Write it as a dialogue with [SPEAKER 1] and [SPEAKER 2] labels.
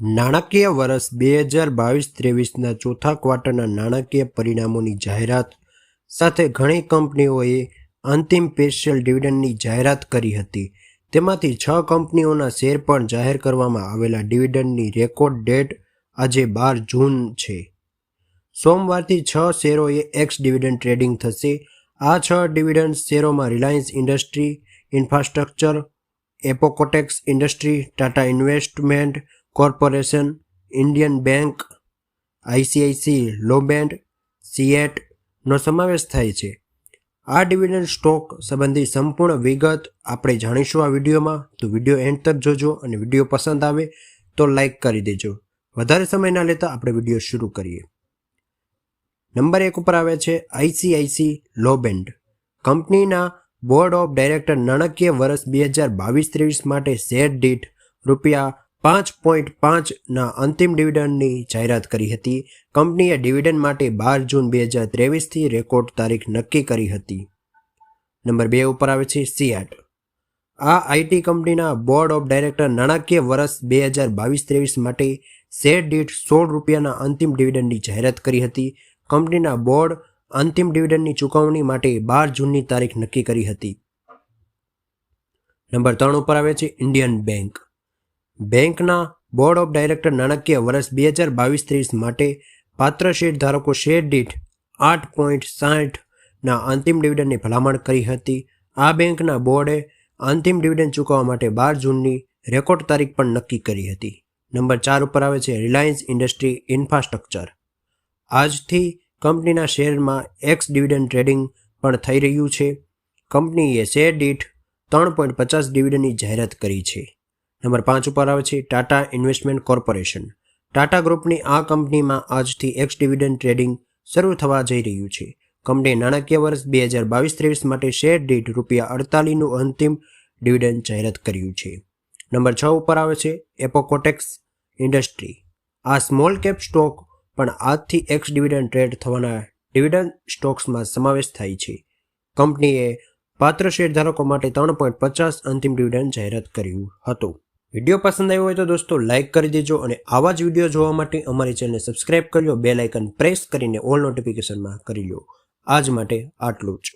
[SPEAKER 1] નાણાકીય વર્ષ 2022-23ના ચોથા ક્વાર્ટરના નાણાકીય પરિણામોની જાહેરાત સાથે ઘણી કંપનીઓએ અંતિમ સ્પેશિયલ ડિવિડન્ડની જાહેરાત કરી હતી. તેમાંથી 6 કંપનીઓના શેર પણ જાહેર કરવામાં આવેલા ડિવિડન્ડની રેકોર્ડ ડેટ આજે 12 જૂન છે. સોમવારથી 6 શેરોએ એક્સ ડિવિડન્ડ ટ્રેડિંગ થશે. આ 6 ડિવિડન્ડ શેરોમાં Reliance industry infrastructure, Apcotex industry, Tata investment corporation, Indian bank, ICICI Lombard, Cyient નો સમાવેશ થાય છે. આ ડિવિડન્ડ સ્ટોક સંબંધી સંપૂર્ણ વિગત આપણે જાણીશું આ વિડીયોમાં. તો વિડીયો એન્ડ તક જોજો અને વિડીયો પસંદ આવે તો લાઈક કરી દેજો. વધારે સમય ના લેતા આપણે વિડીયો શરૂ કરીએ. નંબર 1 ઉપર આવે છે ICICI લોબેન્ડ. કંપનીના બોર્ડ ઓફ ડાયરેક્ટર નાણાકીય વર્ષ 2022-23 માટે શેર દીઠ ₹5.5 ના અંતિમ ડિવિડન્ડની જાહેરાત કરી હતી. કંપનીએ ડિવિડન્ડ માટે 12 જૂન 2023થી રેકોર્ડ તારીખ નક્કી કરી હતી. નંબર 2 ઉપર આવે છે Cyient. આ IT કંપનીના બોર્ડ ઓફ ડાયરેક્ટર નાણાકીય વર્ષ 2022-23 માટે શેર દીઠ ₹16ના અંતિમ ડિવિડન્ડની જાહેરાત કરી હતી. કંપનીના બોર્ડ અંતિમ ડિવિડન્ડની ચૂકવણી માટે 12 જૂનની તારીખ નક્કી કરી હતી. નંબર 3 ઉપર આવે છે ઇન્ડિયન બેંક. બેંકના બોર્ડ ઓફ ડાયરેક્ટર નાણાકીય વર્ષ 2022-23 માટે પાત્ર શેર ધારકો શેર દીઠ 8.60 ના અંતિમ ડિવિડન્ડની ભલામણ કરી હતી. આ બેંકના બોર્ડે અંતિમ ડિવિડન્ડ ચૂકવવા માટે 12 જૂનની રેકોર્ડ તારીખ પણ નક્કી કરી હતી. નંબર 4 ઉપર આવે છે રિલાયન્સ ઇન્ડસ્ટ્રી ઇન્ફ્રાસ્ટ્રક્ચર. આજથી કંપનીના શેરમાં એક્સ ડિવિડન્ડ ટ્રેડિંગ પણ થઈ રહ્યું છે. કંપનીએ શેર દીઠ 3.50 ડિવિડન્ડની જાહેરાત કરી છે. નંબર 5 ઉપર આવે છે ટાટા ઇન્વેસ્ટમેન્ટ કોર્પોરેશન. ટાટા ગ્રુપની આ કંપનીમાં આજથી એક્સ ડિવિડન્ડ ટ્રેડિંગ શરૂ થવા જઈ રહ્યું છે. કંપનીએ નાણાકીય વર્ષ 2022-23 માટે શેર દીઠ ₹48નું અંતિમ ડિવિડન્ડ જાહેરાત કર્યું છે. નંબર 6 ઉપર આવે છે એપોકોટેક્સ ઇન્ડસ્ટ્રી. આ સ્મોલ કેપ સ્ટોક પણ આજથી એક્સ ડિવિડન્ડ ટ્રેડ થવાના ડિવિડન્ડ સ્ટોક્સમાં સમાવેશ થાય છે. કંપનીએ પાત્ર શેરધારકો માટે 3.50 અંતિમ ડિવિડન્ડ જાહેરાત કર્યું હતું. વિડીયો પસંદ આવ્યો હોય તો દોસ્તો લાઇક કરી દેજો અને આવા જ વિડીયો જોવા માટે અમારી ચેનલને સબસ્ક્રાઇબ કરી લો. બેલ આઇકન પ્રેસ કરીને ઓલ નોટિફિકેશનમાં કરી લો. આજ માટે આટલું જ.